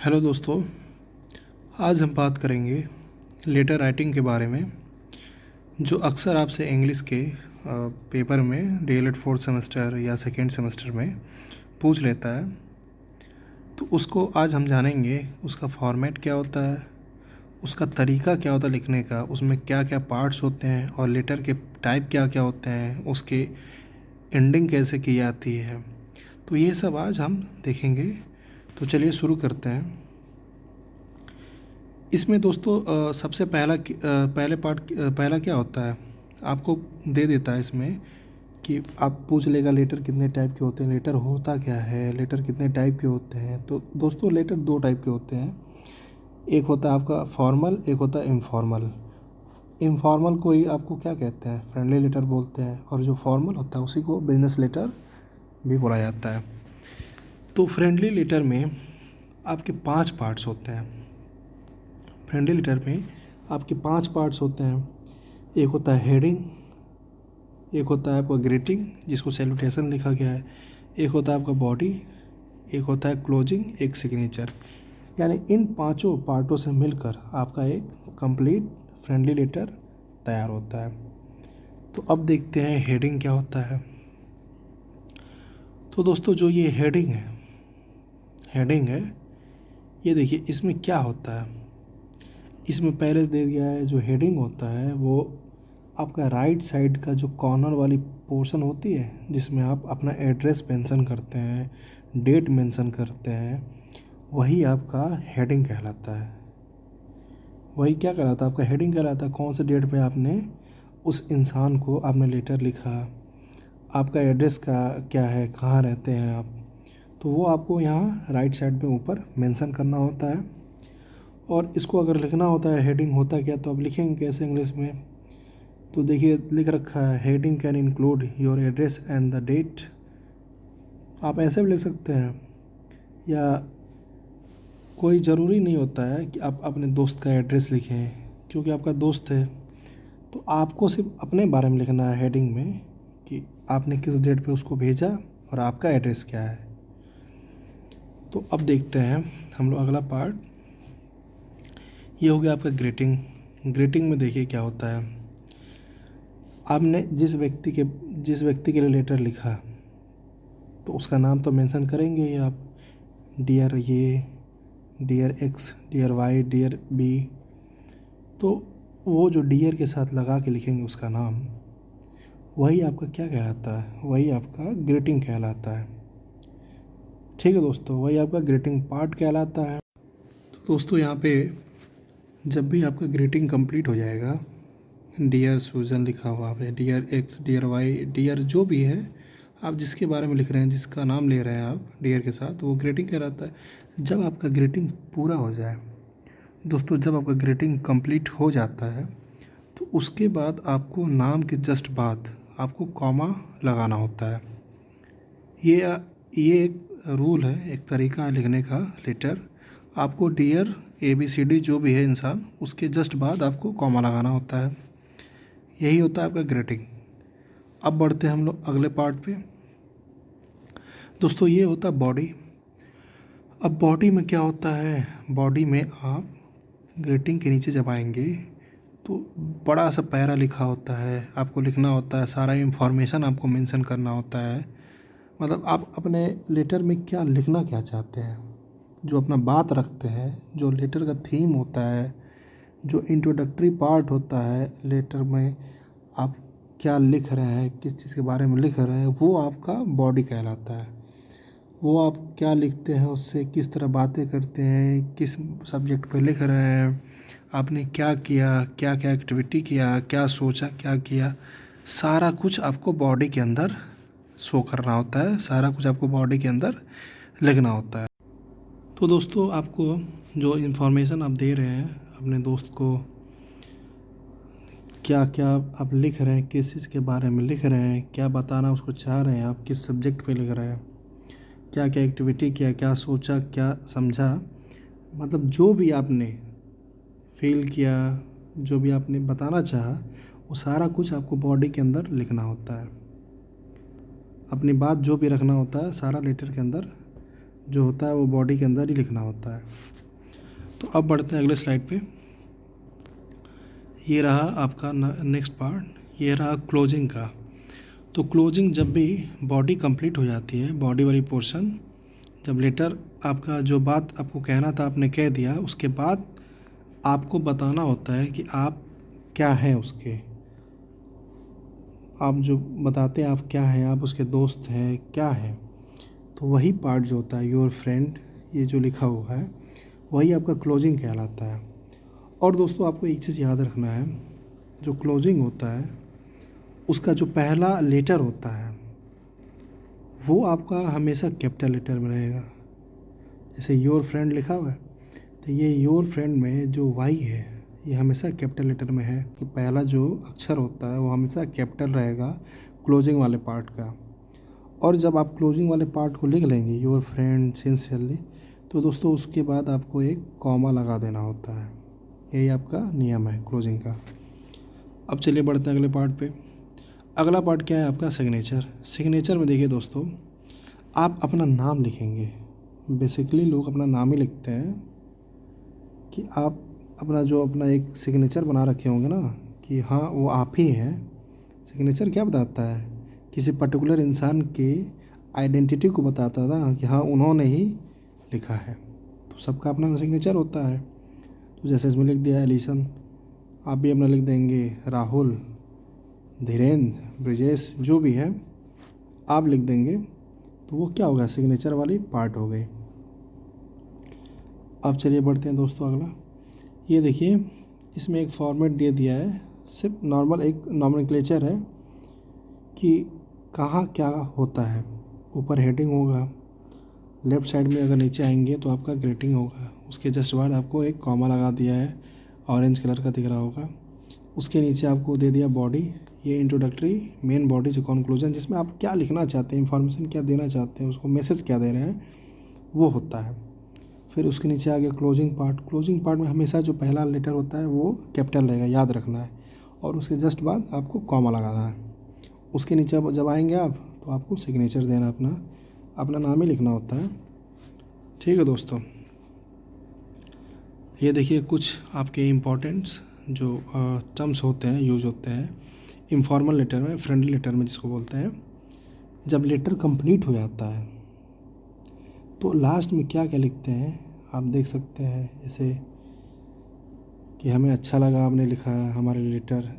Hello दोस्तों, आज हम बात करेंगे लेटर राइटिंग के बारे में, जो अक्सर आपसे इंग्लिश के पेपर में डीएलएड फोर्थ सेमेस्टर या सेकेंड सेमेस्टर में पूछ लेता है। तो उसको आज हम जानेंगे, उसका फॉर्मेट क्या होता है, उसका तरीका क्या होता है लिखने का, उसमें क्या क्या पार्ट्स होते हैं और लेटर के टाइप क्या क्या होते हैं, उसके एंडिंग कैसे की जाती है। तो ये सब आज हम देखेंगे। तो चलिए शुरू करते हैं। इसमें दोस्तों सबसे पहला क्या होता है, आपको दे देता है इसमें कि आप पूछ लेगा लेटर कितने टाइप के होते हैं, लेटर होता क्या है, लेटर कितने टाइप के होते हैं। तो दोस्तों लेटर दो टाइप के होते हैं, एक होता है आपका फॉर्मल, एक होता है इनफॉर्मल। इनफॉर्मल को ही आपको क्या कहते हैं, फ्रेंडली लेटर बोलते हैं, और जो फॉर्मल होता है उसी को बिजनेस लेटर भी बोला जाता है। तो फ्रेंडली लेटर में आपके 5 पार्ट्स होते हैं। फ्रेंडली लेटर में आपके 5 पार्ट्स होते हैं। एक होता है हेडिंग, एक होता है आपका ग्रीटिंग जिसको सैल्यूटेशन लिखा गया है, एक होता है आपका बॉडी, एक होता है क्लोजिंग, एक सिग्नेचर। यानी इन पांचों पार्टों से मिलकर आपका एक कंप्लीट फ्रेंडली लेटर तैयार होता है। तो अब देखते हैं हेडिंग क्या होता है। तो दोस्तों जो ये हेडिंग है, ये देखिए इसमें क्या होता है। इसमें पहले से दे दिया है, जो हेडिंग होता है वो आपका राइट साइड का जो कॉर्नर वाली पोर्शन होती है, जिसमें आप अपना एड्रेस मेंशन करते हैं, डेट मेंशन करते हैं, वही आपका हेडिंग कहलाता है। वही क्या कहलाता है, आपका हेडिंग कहलाता है। कौन से डेट पे आपने उस इंसान को आपने लेटर लिखा, आपका एड्रेस का क्या है, कहाँ रहते हैं आप, तो वो आपको यहाँ राइट साइड पे ऊपर मेंशन करना होता है। और इसको अगर लिखना होता है हेडिंग होता क्या, तो आप लिखेंगे कैसे इंग्लिश में। तो देखिए लिख रखा है, heading can include your address and the date. आप ऐसे भी लिख सकते हैं, या कोई ज़रूरी नहीं होता है कि आप अपने दोस्त का एड्रेस लिखें, क्योंकि आपका दोस्त है तो आपको सिर्फ अपने बारे में लिखना है हेडिंग में, कि आपने किस डेट पे उसको भेजा और आपका एड्रेस क्या है। तो अब देखते हैं हम लोग अगला पार्ट। ये हो गया आपका ग्रीटिंग। ग्रीटिंग में देखिए क्या होता है, आपने जिस व्यक्ति के लिए लेटर लिखा तो उसका नाम तो मेंशन करेंगे ही आप, डियर ये, dear X, dear Y, dear B. तो वो जो डियर के साथ लगा के लिखेंगे उसका नाम, वही आपका क्या कहलाता है, वही आपका ग्रीटिंग कहलाता है। ठीक है दोस्तों, वही आपका ग्रीटिंग पार्ट कहलाता है। तो दोस्तों यहाँ पे जब भी आपका ग्रीटिंग कंप्लीट हो जाएगा, डियर सुजन लिखा हुआ है, dear X, dear Y, dear जो भी है, आप जिसके बारे में लिख रहे हैं, जिसका नाम ले रहे हैं आप डियर के साथ, वो ग्रीटिंग कहलाता है। जब आपका ग्रीटिंग पूरा हो जाए दोस्तों, जब आपका ग्रीटिंग कंप्लीट हो जाता है, तो उसके बाद आपको नाम के जस्ट बाद आपको कॉमा लगाना होता है। ये ये एक रूल है, एक तरीका है लिखने का लेटर। आपको डियर ABCD जो भी है इंसान, उसके जस्ट बाद आपको कॉमा लगाना होता है। यही होता है आपका ग्रीटिंग। अब बढ़ते हैं हम लोग अगले पार्ट पे। दोस्तों ये होता है बॉडी। अब बॉडी में क्या होता है, बॉडी में आप ग्रीटिंग के नीचे जब आएंगे तो बड़ा सा पैरा लिखा होता है, आपको लिखना होता है, सारा इन्फॉर्मेशन आपको मेंशन करना होता है। मतलब आप अपने लेटर में क्या लिखना क्या चाहते हैं, जो अपना बात रखते हैं, जो लेटर का थीम होता है, जो इंट्रोडक्टरी पार्ट होता है लेटर में, आप क्या लिख रहे हैं, किस चीज़ के बारे में लिख रहे हैं, वो आपका बॉडी कहलाता है। वो आप क्या लिखते हैं, उससे किस तरह बातें करते हैं, किस सब्जेक्ट पे लिख रहे हैं, आपने क्या किया, क्या क्या एक्टिविटी किया, क्या सोचा, क्या किया, सारा कुछ आपको बॉडी के अंदर शो करना होता है, सारा कुछ आपको बॉडी के अंदर लिखना होता है। तो दोस्तों आपको जो इन्फॉर्मेशन आप दे रहे हैं अपने दोस्त को, क्या क्या आप लिख रहे हैं, किस चीज़ के बारे में लिख रहे हैं, क्या बताना उसको चाह रहे हैं, आप किस सब्जेक्ट पे लिख रहे हैं, क्या क्या एक्टिविटी किया, क्या सोचा, क्या समझा, मतलब जो भी आपने फील किया, जो भी आपने बताना चाहा, वो सारा कुछ आपको बॉडी के अंदर लिखना होता है। अपनी बात जो भी रखना होता है सारा लेटर के अंदर जो होता है वो बॉडी के अंदर ही लिखना होता है। तो अब बढ़ते हैं अगले स्लाइड पे। ये रहा आपका नेक्स्ट पार्ट, ये रहा क्लोजिंग का। तो क्लोजिंग जब भी बॉडी कंप्लीट हो जाती है, बॉडी वाली पोर्शन, जब लेटर आपका जो बात आपको कहना था आपने कह दिया, उसके बाद आपको बताना होता है कि आप क्या हैं उसके, आप जो बताते हैं आप क्या हैं, आप उसके दोस्त हैं क्या हैं। तो वही पार्ट जो होता है योर फ्रेंड, ये जो लिखा हुआ है वही आपका क्लोजिंग कहलाता है। और दोस्तों आपको एक चीज़ याद रखना है, जो क्लोजिंग होता है उसका जो पहला लेटर होता है वो आपका हमेशा कैपिटल लेटर में रहेगा। जैसे योर फ्रेंड लिखा हुआ है तो ये योर फ्रेंड में जो वाई है ये हमेशा कैपिटल लेटर में है, कि पहला जो अक्षर होता है वो हमेशा कैपिटल रहेगा क्लोजिंग वाले पार्ट का। और जब आप क्लोजिंग वाले पार्ट को लिख लेंगे योर फ्रेंड सिंसियरली, तो दोस्तों उसके बाद आपको एक कॉमा लगा देना होता है। यही आपका नियम है क्लोजिंग का। अब चलिए बढ़ते हैं अगले पार्ट पे। अगला पार्ट क्या है आपका सिग्नेचर। सिग्नेचर में देखिए दोस्तों, आप अपना नाम लिखेंगे। बेसिकली लोग अपना नाम ही लिखते हैं, कि आप अपना एक सिग्नेचर बना रखे होंगे ना, कि हाँ वो आप ही हैं। सिग्नेचर क्या बताता है, किसी पर्टिकुलर इंसान की आइडेंटिटी को बताता था कि हाँ उन्होंने ही लिखा है। तो सबका अपना सिग्नेचर होता है। तो जैसे इसमें लिख दिया एलिसन, आप भी अपना लिख देंगे, राहुल, धीरेन्द्र, ब्रिजेश, जो भी है आप लिख देंगे। तो वो क्या होगा, सिग्नेचर वाली पार्ट हो गई। अब चलिए बढ़ते हैं दोस्तों अगला। ये देखिए इसमें एक फॉर्मेट दे दिया है, सिर्फ नॉर्मल एक नॉमेनक्लेचर है कि कहाँ क्या होता है। ऊपर हेडिंग होगा, लेफ़्ट साइड में अगर नीचे आएंगे तो आपका ग्रेटिंग होगा, उसके जस्ट बाद आपको एक कॉमा लगा दिया है, ऑरेंज कलर का दिख रहा होगा। उसके नीचे आपको दे दिया बॉडी, ये इंट्रोडक्टरी, मेन बॉडी जो कंक्लूजन, जिसमें आप क्या लिखना चाहते हैं, इन्फॉर्मेशन क्या देना चाहते हैं, उसको मैसेज क्या दे रहे हैं, वो होता है। फिर उसके नीचे आ गया क्लोजिंग पार्ट। क्लोजिंग पार्ट में हमेशा जो पहला लेटर होता है वो कैपिटल रहेगा, याद रखना है, और उसके जस्ट बाद आपको कॉमा लगाना है। उसके नीचे जब आएंगे आप तो आपको सिग्नेचर देना, अपना नाम ही लिखना होता है। ठीक है दोस्तों, ये देखिए कुछ आपके इम्पोर्टेंट्स जो टर्म्स होते हैं, यूज होते हैं इनफॉर्मल लेटर में, फ्रेंडली लेटर में जिसको बोलते हैं। जब लेटर कंप्लीट हो जाता है तो लास्ट में क्या क्या लिखते हैं आप देख सकते हैं, जैसे कि हमें अच्छा लगा आपने लिखा है हमारे लेटर,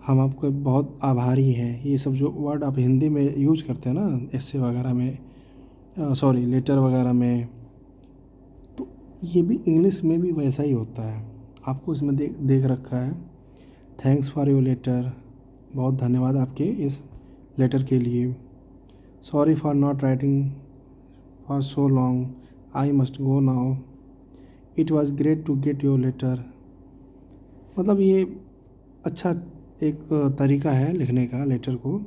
हम आपको बहुत आभारी हैं। ये सब जो वर्ड आप हिंदी में यूज करते हैं ना एस्से वगैरह में, लेटर वगैरह में, तो ये भी इंग्लिश में भी वैसा ही होता है। आपको इसमें देख रखा है, थैंक्स फॉर योर लेटर, बहुत धन्यवाद आपके इस लेटर के लिए। Sorry for not writing for so long, I must go now, it was great to get your letter. मतलब ये अच्छा एक तरीका है लिखने का लेटर को।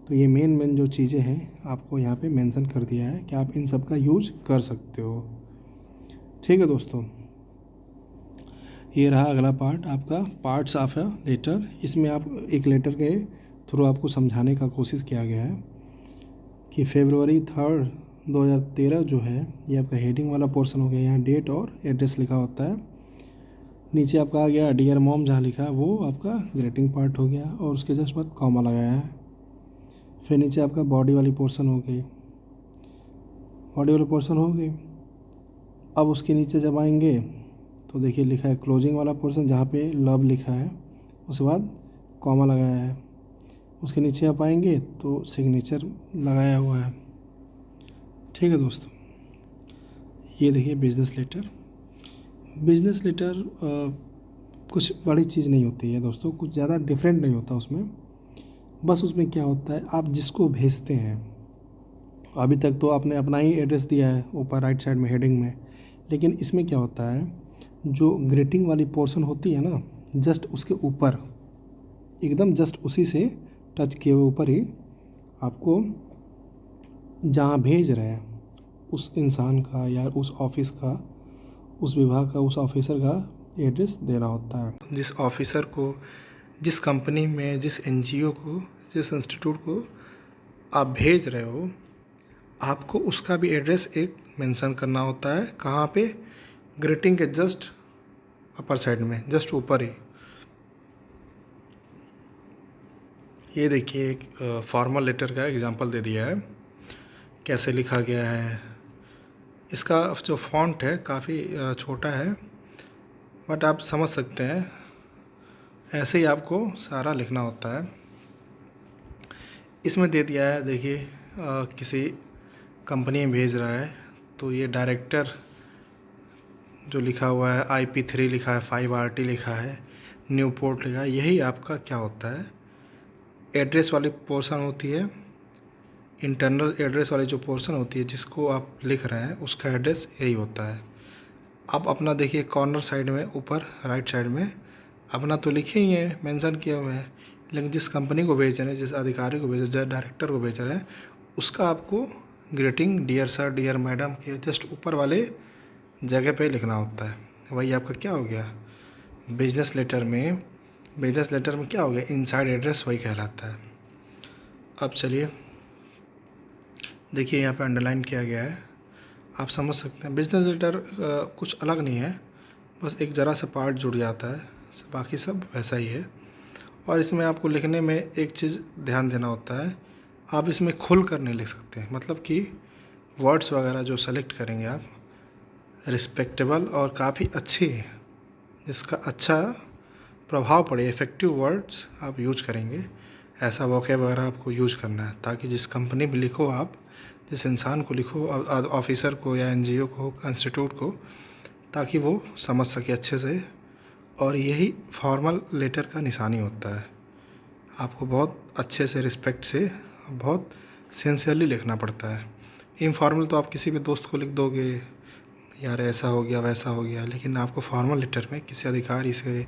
तो ये मेन जो चीज़ें हैं आपको यहाँ पे मेंशन कर दिया है कि आप इन सब का यूज कर सकते हो। ठीक है दोस्तों, ये रहा अगला पार्ट आपका, पार्ट्स ऑफ अ लेटर। इसमें आप एक लेटर के थ्रू आपको समझाने का कोशिश किया गया है कि February 3, 2013 जो है ये आपका हेडिंग वाला पोर्शन हो गया। यहाँ डेट और एड्रेस लिखा होता है। नीचे आपका आ गया डियर मॉम, जहाँ लिखा है वो आपका ग्रीटिंग पार्ट हो गया, और उसके जस्ट बाद कॉमा लगाया है। फिर नीचे आपका बॉडी वाली पोर्शन हो गई, बॉडी वाली पोर्शन हो गई। अब उसके नीचे जब आएंगे तो देखिए लिखा है क्लोजिंग वाला पोर्शन, जहाँ पे लव लिखा है, उसके बाद कॉमा लगाया है। उसके नीचे आप आएंगे तो सिग्नेचर लगाया हुआ है। ठीक है दोस्तों, ये देखिए बिजनेस लेटर। बिजनेस लेटर कुछ बड़ी चीज़ नहीं होती है दोस्तों, कुछ ज़्यादा डिफरेंट नहीं होता उसमें। बस उसमें क्या होता है, आप जिसको भेजते हैं, अभी तक तो आपने अपना ही एड्रेस दिया है ऊपर राइट साइड में हेडिंग में, लेकिन इसमें क्या होता है, जो ग्रीटिंग वाली पोर्शन होती है ना, जस्ट उसके ऊपर, एकदम जस्ट उसी से टच किए हुए ऊपर ही आपको जहाँ भेज रहे हैं उस इंसान का या उस ऑफिस का, उस विभाग का, उस ऑफिसर का एड्रेस देना होता है। जिस ऑफिसर को, जिस कंपनी में, जिस एनजीओ को, जिस इंस्टीट्यूट को आप भेज रहे हो, आपको उसका भी एड्रेस एक मेंशन करना होता है। कहाँ पे? ग्रीटिंग के जस्ट अपर साइड में, जस्ट ऊपर ही। ये देखिए एक फॉर्मल लेटर का एग्जांपल दे दिया है, कैसे लिखा गया है। इसका जो फॉन्ट है काफ़ी छोटा है, बट आप समझ सकते हैं। ऐसे ही आपको सारा लिखना होता है। इसमें दे दिया है, देखिए किसी कंपनी में भेज रहा है, तो ये डायरेक्टर जो लिखा हुआ है, IP3 लिखा है, 5RT लिखा है, न्यू पोर्ट लिखा है, यही आपका क्या होता है, एड्रेस वाली पोर्शन होती है। इंटरनल एड्रेस वाली जो पोर्शन होती है जिसको आप लिख रहे हैं, उसका एड्रेस यही होता है। आप अपना देखिए कॉर्नर साइड में ऊपर राइट साइड में अपना तो लिखे ही है, मेंशन किए हुए हैं, लेकिन जिस कंपनी को भेज रहे हैं, जिस अधिकारी को भेज रहे हैं, डायरेक्टर को भेज रहे हैं, उसका आपको greeting dear sir, dear madam के जस्ट ऊपर वाले जगह पे लिखना होता है। वही आपका क्या हो गया, बिजनेस लेटर में क्या हो गया, इनसाइड एड्रेस वही कहलाता है। अब चलिए देखिए यहाँ पे अंडरलाइन किया गया है, आप समझ सकते हैं। बिजनेस लेटर कुछ अलग नहीं है, बस एक ज़रा सा पार्ट जुड़ जाता है, बाकी सब वैसा ही है। और इसमें आपको लिखने में एक चीज़ ध्यान देना होता है, आप इसमें खुल कर नहीं लिख सकते। मतलब कि वर्ड्स वगैरह जो सेलेक्ट करेंगे आप, रिस्पेक्टेबल और काफ़ी अच्छी, जिसका अच्छा प्रभाव पड़े, इफ़ेक्टिव वर्ड्स आप यूज करेंगे। ऐसा वोकैब वगैरह आपको यूज करना है, ताकि जिस कंपनी में लिखो आप, जिस इंसान को लिखो, ऑफिसर को या NGO को, इंस्टीट्यूट को, ताकि वो समझ सके अच्छे से। और यही फॉर्मल लेटर का निशानी होता है। आपको बहुत अच्छे से, रिस्पेक्ट से, बहुत सिंसियरली लिखना पड़ता है। इनफॉर्मल तो आप किसी भी दोस्त को लिख दोगे, यार ऐसा हो गया वैसा हो गया, लेकिन आपको फॉर्मल लेटर में किसी अधिकारी से